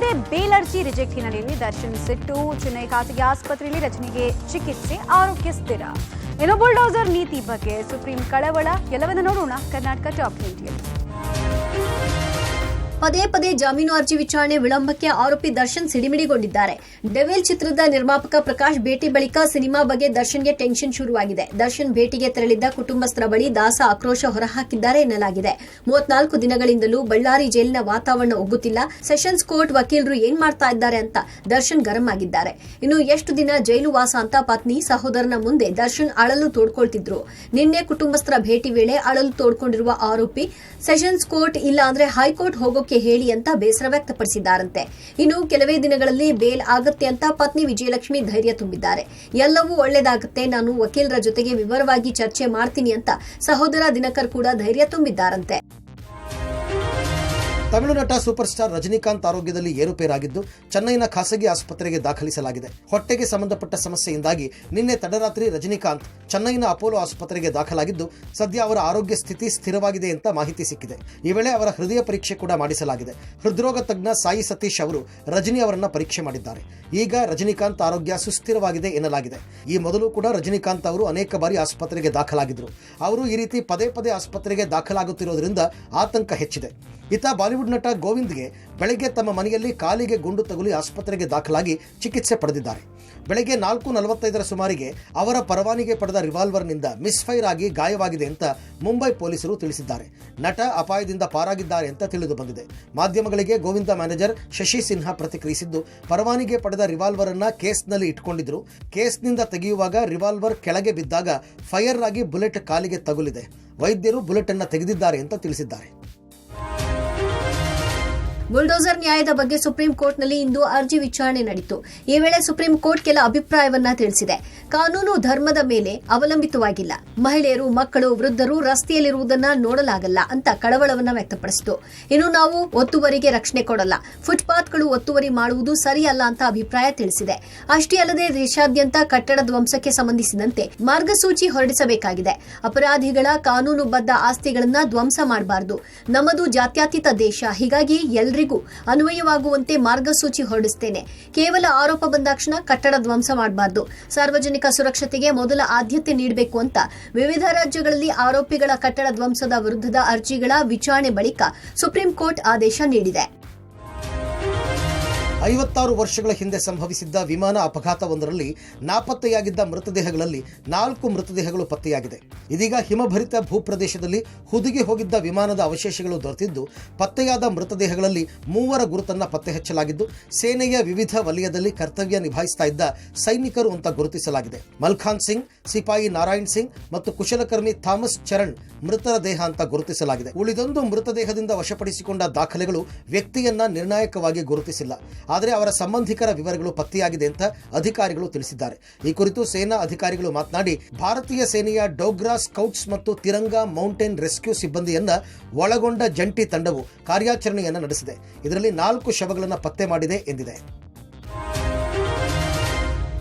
ಪದೇ ಬೇಲ್ ಅರ್ಜಿ ರಿಜೆಕ್ಟ್ ಹಿನ್ನೆಲೆಯಲ್ಲಿ ದರ್ಶನ್ ಸಿಟ್ಟು, ಚೆನ್ನೈ ಖಾಸಗಿ ಆಸ್ಪತ್ರೆಯಲ್ಲಿ ರಜನಿಗೆ ಚಿಕಿತ್ಸೆ, ಆರೋಗ್ಯ ಸ್ಥಿರ. ಇನ್ನು ಬುಲ್ಡೋಸರ್ ನೀತಿ ಬಗ್ಗೆ ಸುಪ್ರೀಂ ಕಳವಳ. ಎಲ್ಲವನ್ನ ನೋಡೋಣ ಕರ್ನಾಟಕ ಟಾಪ್ ನ್ಯೂಸ್‌ಯಲ್ಲಿ. ಪದೇ ಪದೇ ಜಾಮೀನು ಅರ್ಜಿ ವಿಚಾರಣೆ ವಿಳಂಬಕ್ಕೆ ಆರೋಪಿ ದರ್ಶನ್ ಸಿಡಿಮಿಡಿಗೊಂಡಿದ್ದಾರೆ. ಡೆವಿಲ್ ಚಿತ್ರದ ನಿರ್ಮಾಪಕ ಪ್ರಕಾಶ್ ಭೇಟಿ ಬಳಿಕ ಸಿನಿಮಾ ಬಗ್ಗೆ ದರ್ಶನ್ಗೆ ಟೆನ್ಷನ್ ಶುರುವಾಗಿದೆ. ದರ್ಶನ್ ಭೇಟಿಗೆ ತೆರಳಿದ್ದ ಕುಟುಂಬಸ್ಥರ ಬಳಿ ದಾಸ ಆಕ್ರೋಶ ಹೊರಹಾಕಿದ್ದಾರೆ ಎನ್ನಲಾಗಿದೆ. 34 ದಿನಗಳಿಂದಲೂ ಬಳ್ಳಾರಿ ಜೈಲಿನ ವಾತಾವರಣ ಒಗ್ಗುತ್ತಿಲ್ಲ. ಸೆಷನ್ಸ್ ಕೋರ್ಟ್ ವಕೀಲರು ಏನ್ ಮಾಡ್ತಾ ಇದ್ದಾರೆ ಅಂತ ದರ್ಶನ್ ಗರಂ ಆಗಿದ್ದಾರೆ. ಇನ್ನು ಎಷ್ಟು ದಿನ ಜೈಲು ವಾಸ ಅಂತ ಪತ್ನಿ, ಸಹೋದರನ ಮುಂದೆ ದರ್ಶನ್ ಅಳಲು ತೋಡ್ಕೊಳ್ತಿದ್ರು. ನಿನ್ನೆ ಕುಟುಂಬಸ್ಥರ ಭೇಟಿ ವೇಳೆ ಅಳಲು ತೋಡ್ಕೊಂಡಿರುವ ಆರೋಪಿ ಸೆಷನ್ಸ್ ಕೋರ್ಟ್ ಇಲ್ಲ ಅಂದ್ರೆ ಹೈಕೋರ್ಟ್ ಹೋಗೋಕೆ ಹೇಳಿ ಅಂತ ಬೇಸರ ವ್ಯಕ್ತಪಡಿಸಿದ್ದಾರಂತೆ. ಇನ್ನು ಕೆಲವೇ ದಿನಗಳಲ್ಲಿ ಬೇಲ್ ಆಗುತ್ತೆ ಅಂತ ಪತ್ನಿ ವಿಜಯಲಕ್ಷ್ಮಿ ಧೈರ್ಯ ತುಂಬಿದ್ದಾರೆ. ಎಲ್ಲವೂ ಒಳ್ಳೆದಾಗುತ್ತೆ, ನಾನು ವಕೀಲರ ಜೊತೆಗೆ ವಿವರವಾಗಿ ಚರ್ಚೆ ಮಾಡ್ತೀನಿ ಅಂತ ಸಹೋದರ ದಿನಕರ್ ಕೂಡ ಧೈರ್ಯ ತುಂಬಿದ್ದಾರಂತೆ. ತಮಿಳು ನಟ ಸೂಪರ್ ಸ್ಟಾರ್ ರಜನಿಕಾಂತ್ ಆರೋಗ್ಯದಲ್ಲಿ ಏರುಪೇರಾಗಿದ್ದು ಚೆನ್ನೈನ ಖಾಸಗಿ ಆಸ್ಪತ್ರೆಗೆ ದಾಖಲಿಸಲಾಗಿದೆ. ಹೊಟ್ಟೆಗೆ ಸಂಬಂಧಪಟ್ಟ ಸಮಸ್ಯೆಯಿಂದಾಗಿ ನಿನ್ನೆ ತಡರಾತ್ರಿ ರಜನಿಕಾಂತ್ ಚೆನ್ನೈನ ಅಪೋಲೋ ಆಸ್ಪತ್ರೆಗೆ ದಾಖಲಾಗಿದ್ದು ಸದ್ಯ ಅವರ ಆರೋಗ್ಯ ಸ್ಥಿತಿ ಸ್ಥಿರವಾಗಿದೆ ಅಂತ ಮಾಹಿತಿ ಸಿಕ್ಕಿದೆ. ಈ ವೇಳೆ ಅವರ ಹೃದಯ ಪರೀಕ್ಷೆ ಕೂಡ ಮಾಡಿಸಲಾಗಿದೆ. ಹೃದ್ರೋಗ ತಜ್ಞ ಸಾಯಿ ಸತೀಶ್ ಅವರು ರಜನಿ ಅವರನ್ನ ಪರೀಕ್ಷೆ ಮಾಡಿದ್ದಾರೆ. ಈಗ ರಜನಿಕಾಂತ್ ಆರೋಗ್ಯ ಸುಸ್ಥಿರವಾಗಿದೆ ಎನ್ನಲಾಗಿದೆ. ಈ ಮೊದಲು ಕೂಡ ರಜನಿಕಾಂತ್ ಅವರು ಅನೇಕ ಬಾರಿ ಆಸ್ಪತ್ರೆಗೆ ದಾಖಲಾಗಿದ್ರು. ಅವರು ಈ ರೀತಿ ಪದೇ ಪದೇ ಆಸ್ಪತ್ರೆಗೆ ದಾಖಲಾಗುತ್ತಿರುವುದರಿಂದ ಆತಂಕ ಹೆಚ್ಚಿದೆ. ಇತ್ತ ಬಾಲಿವುಡ್ ನಟ ಗೋವಿಂದ್ಗೆ ಬೆಳಗ್ಗೆ ತಮ್ಮ ಮನೆಯಲ್ಲಿ ಕಾಲಿಗೆ ಗುಂಡು ತಗುಲಿ ಆಸ್ಪತ್ರೆಗೆ ದಾಖಲಾಗಿ ಚಿಕಿತ್ಸೆ ಪಡೆದಿದ್ದಾರೆ. ಬೆಳಗ್ಗೆ 4:45 ಸುಮಾರಿಗೆ ಅವರ ಪರವಾನಗಿ ಪಡೆದ ರಿವಾಲ್ವರ್ನಿಂದ ಮಿಸ್ಫೈರ್ ಆಗಿ ಗಾಯವಾಗಿದೆ ಅಂತ ಮುಂಬೈ ಪೊಲೀಸರು ತಿಳಿಸಿದ್ದಾರೆ. ನಟ ಅಪಾಯದಿಂದ ಪಾರಾಗಿದ್ದಾರೆ ಅಂತ ತಿಳಿದು ಬಂದಿದೆ. ಮಾಧ್ಯಮಗಳಿಗೆ ಗೋವಿಂದ ಮ್ಯಾನೇಜರ್ ಶಶಿ ಸಿನ್ಹಾ ಪ್ರತಿಕ್ರಿಯಿಸಿದ್ದು, ಪರವಾನಗಿ ಪಡೆದ ರಿವಾಲ್ವರ್ ಅನ್ನ ಕೇಸ್ನಲ್ಲಿ ಇಟ್ಕೊಂಡಿದ್ರು. ಕೇಸ್ನಿಂದ ತೆಗೆಯುವಾಗ ರಿವಾಲ್ವರ್ ಕೆಳಗೆ ಬಿದ್ದಾಗ ಫೈರ್ ಆಗಿ ಬುಲೆಟ್ ಕಾಲಿಗೆ ತಗುಲಿದೆ. ವೈದ್ಯರು ಬುಲೆಟ್ ಅನ್ನ ತೆಗೆದಿದ್ದಾರೆ ಅಂತ ತಿಳಿಸಿದ್ದಾರೆ. ಬುಲ್ಡೋಸರ್ ನ್ಯಾಯದ ಬಗ್ಗೆ ಸುಪ್ರೀಂ ಕೋರ್ಟ್ನಲ್ಲಿ ಇಂದು ಅರ್ಜಿ ವಿಚಾರಣೆ ನಡೆಯಿತು. ಈ ವೇಳೆ ಸುಪ್ರೀಂ ಕೋರ್ಟ್ ಕೆಲ ಅಭಿಪ್ರಾಯವನ್ನ ತಿಳಿಸಿದೆ. ಕಾನೂನು ಧರ್ಮದ ಮೇಲೆ ಅವಲಂಬಿತವಾಗಿಲ್ಲ. ಮಹಿಳೆಯರು, ಮಕ್ಕಳು, ವೃದ್ಧರು ರಸ್ತೆಯಲ್ಲಿರುವುದನ್ನ ನೋಡಲಾಗಲ್ಲ ಅಂತ ಕಳವಳವನ್ನ ವ್ಯಕ್ತಪಡಿಸಿತು. ಇನ್ನು ನಾವು ಒತ್ತುವರಿಗೆ ರಕ್ಷಣೆ ಕೊಡಲ್ಲ, ಫುಟ್ಪಾತ್ಗಳು ಒತ್ತುವರಿ ಮಾಡುವುದು ಸರಿಯಲ್ಲ ಅಂತ ಅಭಿಪ್ರಾಯ ತಿಳಿಸಿದೆ. ಅಷ್ಟೇ ಅಲ್ಲದೆ ದೇಶಾದ್ಯಂತ ಕಟ್ಟಡ ಧ್ವಂಸಕ್ಕೆ ಸಂಬಂಧಿಸಿದಂತೆ ಮಾರ್ಗಸೂಚಿ ಹೊರಡಿಸಬೇಕಾಗಿದೆ. ಅಪರಾಧಿಗಳ ಕಾನೂನುಬದ್ಧ ಆಸ್ತಿಗಳನ್ನ ಧ್ವಂಸ ಮಾಡಬಾರದು. ನಮ್ಮದು ಜಾತ್ಯತೀತ ದೇಶ, ಹೀಗಾಗಿ ಎಲ್ಲರಿಗೂ ಅನ್ವಯವಾಗುವಂತೆ ಮಾರ್ಗಸೂಚಿ ಹೊರಡಿಸುತ್ತೇನೆ. ಕೇವಲ ಆರೋಪ ಬಂದಾಕ್ಷಣ ಕಟ್ಟಡ ಧ್ವಂಸ ಮಾಡಬಾರದು. ಸಾರ್ವಜನಿಕ ಸುರಕ್ಷತೆಗೆ ಮೊದಲ ಆದ್ಯತೆ ನೀಡಬೇಕು ಅಂತ ವಿವಿಧ ರಾಜ್ಯಗಳಲ್ಲಿ ಆರೋಪಿಗಳ ಕಟ್ಟಡ ಧ್ವಂಸದ ವಿರುದ್ಧದ ಅರ್ಜಿಗಳ ವಿಚಾರಣೆ ಬಳಿಕ ಸುಪ್ರೀಂ ಕೋರ್ಟ್ ಆದೇಶ ನೀಡಿದೆ. 56 ವರ್ಷಗಳ ಹಿಂದೆ ಸಂಭವಿಸಿದ್ದ ವಿಮಾನ ಅಪಘಾತವೊಂದರಲ್ಲಿ ನಾಪತ್ತೆಯಾಗಿದ್ದ ಮೃತದೇಹಗಳಲ್ಲಿ 4 ಮೃತದೇಹಗಳು ಪತ್ತೆಯಾಗಿದೆ. ಇದೀಗ ಹಿಮಭರಿತ ಭೂಪ್ರದೇಶದಲ್ಲಿ ಹುದುಗಿ ಹೋಗಿದ್ದ ವಿಮಾನದ ಅವಶೇಷಗಳು ದೊರೆತಿದ್ದು, ಪತ್ತೆಯಾದ ಮೃತದೇಹಗಳಲ್ಲಿ 3 ಗುರುತನ್ನ ಪತ್ತೆ ಹಚ್ಚಲಾಗಿದ್ದು, ಸೇನೆಯ ವಿವಿಧ ವಲಯದಲ್ಲಿ ಕರ್ತವ್ಯ ನಿಭಾಯಿಸ್ತಾ ಇದ್ದ ಸೈನಿಕರು ಅಂತ ಗುರುತಿಸಲಾಗಿದೆ. ಮಲ್ಖಾನ್ ಸಿಂಗ್, ಸಿಪಾಯಿ ನಾರಾಯಣ್ ಸಿಂಗ್ ಮತ್ತು ಕುಶಲಕರ್ಮಿ ಥಾಮಸ್ ಚರಣ್ ಮೃತರ ದೇಹ ಅಂತ ಗುರುತಿಸಲಾಗಿದೆ. ಉಳಿದೊಂದು ಮೃತದೇಹದಿಂದ ವಶಪಡಿಸಿಕೊಂಡ ದಾಖಲೆಗಳು ವ್ಯಕ್ತಿಯನ್ನ ನಿರ್ಣಾಯಕವಾಗಿ ಗುರುತಿಸಿಲ್ಲ. ಆದರೆ ಅವರ ಸಂಬಂಧಿಕರ ವಿವರಗಳು ಪತ್ತೆಯಾಗಿದೆ ಅಂತ ಅಧಿಕಾರಿಗಳು ತಿಳಿಸಿದ್ದಾರೆ. ಈ ಕುರಿತು ಸೇನಾ ಅಧಿಕಾರಿಗಳು ಮಾತನಾಡಿ, ಭಾರತೀಯ ಸೇನೆಯ ಡೋಗ್ರಾ ಸ್ಕೌಟ್ಸ್ ಮತ್ತು ತಿರಂಗಾ ಮೌಂಟೇನ್ ರೆಸ್ಕ್ಯೂ ಸಿಬ್ಬಂದಿಯನ್ನ ಒಳಗೊಂಡ ಜಂಟಿ ತಂಡವು ಕಾರ್ಯಾಚರಣೆಯನ್ನ ನಡೆಸಿದೆ. ಇದರಲ್ಲಿ 4 ಶವಗಳನ್ನು ಪತ್ತೆ ಮಾಡಿದೆ ಎಂದಿದೆ.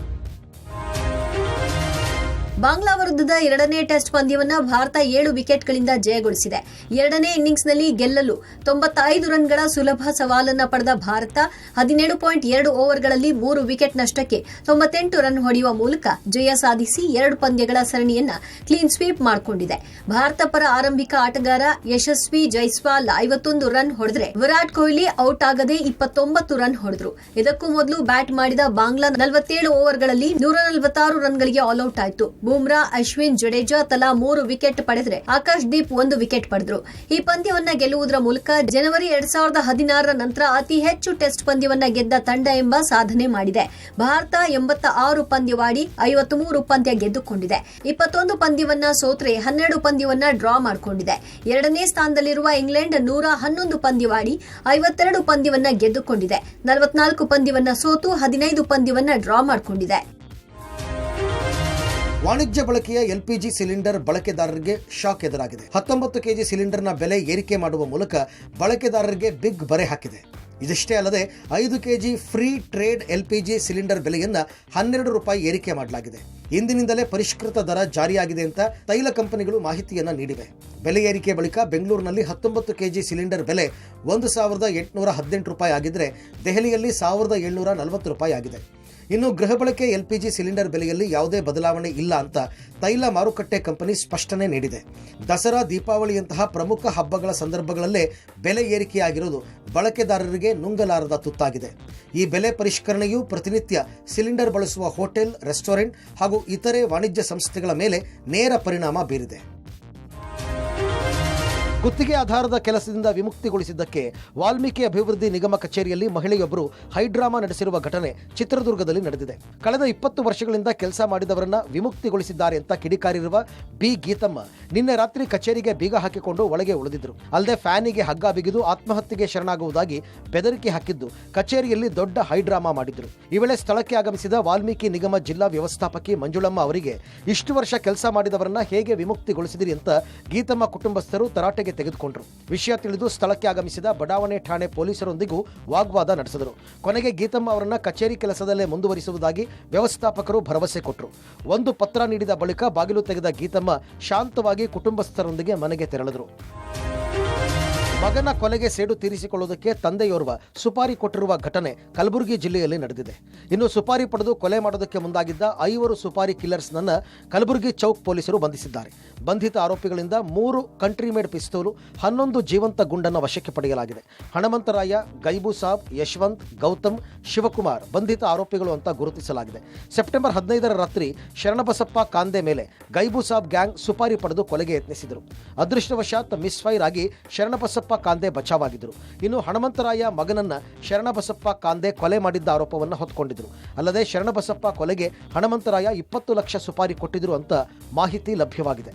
ಬಾಂಗ್ಲಾ ವಿರುದ್ಧದ 2ನೇ ಟೆಸ್ಟ್ ಪಂದ್ಯವನ್ನ ಭಾರತ 7 ವಿಕೆಟ್ಗಳಿಂದ ಜಯಗೊಳಿಸಿದೆ. 2ನೇ ಇನ್ನಿಂಗ್ಸ್ನಲ್ಲಿ ಗೆಲ್ಲಲು 95 ರನ್ಗಳ ಸುಲಭ ಸವಾಲನ್ನ ಪಡೆದ ಭಾರತ 17.2 ಓವರ್ಗಳಲ್ಲಿ 3 ವಿಕೆಟ್ ನಷ್ಟಕ್ಕೆ 98 ರನ್ ಹೊಡೆಯುವ ಮೂಲಕ ಜಯ ಸಾಧಿಸಿ 2 ಪಂದ್ಯಗಳ ಸರಣಿಯನ್ನ ಕ್ಲೀನ್ ಸ್ವೀಪ್ ಮಾಡಿಕೊಂಡಿದೆ. ಭಾರತ ಪರ ಆರಂಭಿಕ ಆಟಗಾರ ಯಶಸ್ವಿ ಜೈಸ್ವಾಲ್ 51 ರನ್ ಹೊಡೆದ್ರೆ ವಿರಾಟ್ ಕೊಹ್ಲಿ ಔಟ್ ಆಗದೆ 29 ರನ್ ಹೊಡೆದ್ರು. ಇದಕ್ಕೂ ಮೊದಲು ಬ್ಯಾಟ್ ಮಾಡಿದ ಬಾಂಗ್ಲಾ 47 ಓವರ್ಗಳಲ್ಲಿ 146 ರನ್ಗಳಿಗೆ ಆಲ್ಔಟ್ ಆಯಿತು. ಬುಮ್ರಾ, ಅಶ್ವಿನ್, ಜಡೇಜಾ ತಲಾ 3 ವಿಕೆಟ್ ಪಡೆದರೆ ಆಕಾಶ್ ದೀಪ್ 1 ವಿಕೆಟ್ ಪಡೆದರು. ಈ ಪಂದ್ಯವನ್ನ ಗೆಲ್ಲುವುದರ ಮೂಲಕ ಜನವರಿ 2016 ನಂತರ ಅತಿ ಹೆಚ್ಚು ಟೆಸ್ಟ್ ಪಂದ್ಯವನ್ನ ಗೆದ್ದ ತಂಡ ಎಂಬ ಸಾಧನೆ ಮಾಡಿದೆ. ಭಾರತ 86 ಪಂದ್ಯವಾಡಿ 53 ಪಂದ್ಯ ಗೆದ್ದುಕೊಂಡಿದೆ. 21 ಪಂದ್ಯವನ್ನ ಸೋತ್ರೆ 12 ಪಂದ್ಯವನ್ನ ಡ್ರಾ ಮಾಡಿಕೊಂಡಿದೆ. 2ನೇ ಸ್ಥಾನದಲ್ಲಿರುವ ಇಂಗ್ಲೆಂಡ್ 111 ಪಂದ್ಯವಾಡಿ 52 ಪಂದ್ಯವನ್ನ ಗೆದ್ದುಕೊಂಡಿದೆ. 44 ಪಂದ್ಯವನ್ನ ಸೋತು 15 ಪಂದ್ಯವನ್ನ ಡ್ರಾ ಮಾಡಿಕೊಂಡಿದೆ. ವಾಣಿಜ್ಯ ಬಳಕೆಯ ಎಲ್ಪಿಜಿ ಸಿಲಿಂಡರ್ ಬಳಕೆದಾರರಿಗೆ ಶಾಕ್ ಎದುರಾಗಿದೆ. 19 ಕೆಜಿ ಸಿಲಿಂಡರ್ನ ಬೆಲೆ ಏರಿಕೆ ಮಾಡುವ ಮೂಲಕ ಬಳಕೆದಾರರಿಗೆ ಬಿಗ್ ಬರೆ ಹಾಕಿದೆ. ಇದಿಷ್ಟೇ ಅಲ್ಲದೆ 5 KG free trade LPG cylinder ಬೆಲೆಯನ್ನು 12 ರೂಪಾಯಿ ಏರಿಕೆ ಮಾಡಲಾಗಿದೆ. ಇಂದಿನಿಂದಲೇ ಪರಿಷ್ಕೃತ ದರ ಜಾರಿಯಾಗಿದೆ ಅಂತ ತೈಲ ಕಂಪನಿಗಳು ಮಾಹಿತಿಯನ್ನು ನೀಡಿವೆ. ಬೆಲೆ ಏರಿಕೆ ಬಳಿಕ ಬೆಂಗಳೂರಿನಲ್ಲಿ 19 ಕೆಜಿ ಸಿಲಿಂಡರ್ ಬೆಲೆ 1,818 ರೂಪಾಯಿ ಆಗಿದ್ದರೆ ದೆಹಲಿಯಲ್ಲಿ 1,740 ರೂಪಾಯಿ ಆಗಿದೆ. ಇನ್ನು ಗೃಹ ಬಳಕೆ LPG ಸಿಲಿಂಡರ್ ಬೆಲೆಯಲ್ಲಿ ಯಾವುದೇ ಬದಲಾವಣೆ ಇಲ್ಲ ಅಂತ ತೈಲ ಮಾರುಕಟ್ಟೆ ಕಂಪನಿ ಸ್ಪಷ್ಟನೆ ನೀಡಿದೆ. ದಸರಾ, ದೀಪಾವಳಿಯಂತಹ ಪ್ರಮುಖ ಹಬ್ಬಗಳ ಸಂದರ್ಭಗಳಲ್ಲೇ ಬೆಲೆ ಏರಿಕೆಯಾಗಿರುವುದು ಬಳಕೆದಾರರಿಗೆ ನುಂಗಲಾರದ ತುತ್ತಾಗಿದೆ. ಈ ಬೆಲೆ ಪರಿಷ್ಕರಣೆಯು ಪ್ರತಿನಿತ್ಯ ಸಿಲಿಂಡರ್ ಬಳಸುವ ಹೋಟೆಲ್, ರೆಸ್ಟೋರೆಂಟ್ ಹಾಗೂ ಇತರೆ ವಾಣಿಜ್ಯ ಸಂಸ್ಥೆಗಳ ಮೇಲೆ ನೇರ ಪರಿಣಾಮ ಬೀರಿದೆ. ಗುತ್ತಿಗೆ ಆಧಾರದ ಕೆಲಸದಿಂದ ವಿಮುಕ್ತಿಗೊಳಿಸಿದ್ದಕ್ಕೆ ವಾಲ್ಮೀಕಿ ಅಭಿವೃದ್ಧಿ ನಿಗಮ ಕಚೇರಿಯಲ್ಲಿ ಮಹಿಳೆಯೊಬ್ಬರು ಹೈಡ್ರಾಮಾ ನಡೆಸಿರುವ ಘಟನೆ ಚಿತ್ರದುರ್ಗದಲ್ಲಿ ನಡೆದಿದೆ. ಕಳೆದ 20 ವರ್ಷಗಳಿಂದ ಕೆಲಸ ಮಾಡಿದವರನ್ನ ವಿಮುಕ್ತಿಗೊಳಿಸಿದ್ದಾರೆ ಅಂತ ಕಿಡಿಕಾರಿರುವ ಬಿ ಗೀತಮ್ಮ ನಿನ್ನೆ ರಾತ್ರಿ ಕಚೇರಿಗೆ ಬೀಗ ಹಾಕಿಕೊಂಡು ಒಳಗೆ ಉಳಿದಿದ್ರು. ಅಲ್ಲದೆ ಫ್ಯಾನಿಗೆ ಹಗ್ಗ ಬಿಗಿದು ಆತ್ಮಹತ್ಯೆಗೆ ಶರಣಾಗುವುದಾಗಿ ಬೆದರಿಕೆ ಹಾಕಿದ್ದು ಕಚೇರಿಯಲ್ಲಿ ದೊಡ್ಡ ಹೈಡ್ರಾಮಾ ಮಾಡಿದ್ರು. ಈ ವೇಳೆ ಸ್ಥಳಕ್ಕೆ ಆಗಮಿಸಿದ ವಾಲ್ಮೀಕಿ ನಿಗಮ ಜಿಲ್ಲಾ ವ್ಯವಸ್ಥಾಪಕಿ ಮಂಜುಳಮ್ಮ ಅವರಿಗೆ ಇಷ್ಟು ವರ್ಷ ಕೆಲಸ ಮಾಡಿದವರನ್ನ ಹೇಗೆ ವಿಮುಕ್ತಿಗೊಳಿಸಿದಿರಿ ಅಂತ ಗೀತಮ್ಮ ಕುಟುಂಬಸ್ಥರು ತರಾಟೆಗೆ ತೆಗೆದುಕೊಂಡರು. ವಿಷಯ ತಿಳಿದು ಸ್ಥಳಕ್ಕೆ ಆಗಮಿಸಿದ ಬಡಾವಣೆ ಠಾಣೆ ಪೊಲೀಸರೊಂದಿಗೂ ವಾಗ್ವಾದ ನಡೆಸಿದರು. ಕೊನೆಗೆ ಗೀತಮ್ಮ ಅವರನ್ನ ಕಚೇರಿ ಕೆಲಸದಲ್ಲೇ ಮುಂದುವರಿಸುವುದಾಗಿ ವ್ಯವಸ್ಥಾಪಕರು ಭರವಸೆ ಕೊಟ್ಟರು. ಒಂದು ಪತ್ರ ನೀಡಿದ ಬಳಿಕ ಬಾಗಿಲು ತೆಗೆದ ಗೀತಮ್ಮ ಶಾಂತವಾಗಿ ಕುಟುಂಬಸ್ಥರೊಂದಿಗೆ ಮನೆಗೆ ತೆರಳಿದರು. ಮಗನ ಕೊಲೆಗೆ ಸೇಡು ತೀರಿಸಿಕೊಳ್ಳುವುದಕ್ಕೆ ತಂದೆಯೋರ್ವ ಸುಪಾರಿ ಕೊಟ್ಟಿರುವ ಘಟನೆ ಕಲಬುರಗಿ ಜಿಲ್ಲೆಯಲ್ಲಿ ನಡೆದಿದೆ. ಇನ್ನು ಸುಪಾರಿ ಪಡೆದು ಕೊಲೆ ಮಾಡೋದಕ್ಕೆ ಮುಂದಾಗಿದ್ದ 5 ಸುಪಾರಿ ಕಿಲ್ಲರ್ಸ್ನನ್ನ ಕಲಬುರಗಿ ಚೌಕ್ ಪೊಲೀಸರು ಬಂಧಿಸಿದ್ದಾರೆ. ಬಂಧಿತ ಆರೋಪಿಗಳಿಂದ 3 ಕಂಟ್ರಿ ಮೇಡ್ ಪಿಸ್ತೂಲು, 11 ಜೀವಂತ ಗುಂಡನ್ನು ವಶಕ್ಕೆ ಪಡೆಯಲಾಗಿದೆ. ಹಣಮಂತರಾಯ, ಗೈಬು ಸಾಬ್, ಯಶವಂತ್, ಗೌತಮ್, ಶಿವಕುಮಾರ್ ಬಂಧಿತ ಆರೋಪಿಗಳು ಅಂತ ಗುರುತಿಸಲಾಗಿದೆ. ಸೆಪ್ಟೆಂಬರ್ 15ರ ರಾತ್ರಿ ಶರಣಬಸಪ್ಪ ಕಾಂದೆ ಮೇಲೆ ಗೈಬು ಸಾಬ್ ಗ್ಯಾಂಗ್ ಸುಪಾರಿ ಪಡೆದು ಕೊಲೆಗೆ ಯತ್ನಿಸಿದರು. ಅದೃಷ್ಟವಶಾತ್ ಮಿಸ್ಫೈರ್ ಆಗಿ ಶರಣಬಸಪ್ಪ ಕಾಂದೆ ಬಚಾವಾಗಿದ್ದರು. ಇನ್ನು ಹಣಮಂತರಾಯ ಮಗನನ್ನ ಶರಣಬಸಪ್ಪ ಕಾಂದೆ ಕೊಲೆ ಮಾಡಿದ್ದ ಆರೋಪವನ್ನು ಹೊತ್ತುಕೊಂಡಿದ್ರು. ಅಲ್ಲದೆ ಶರಣಬಸಪ್ಪ ಕೊಲೆಗೆ ಹಣಮಂತರಾಯ 20 ಲಕ್ಷ ಸುಪಾರಿ ಕೊಟ್ಟಿದ್ರು ಅಂತ ಮಾಹಿತಿ ಲಭ್ಯವಾಗಿದೆ.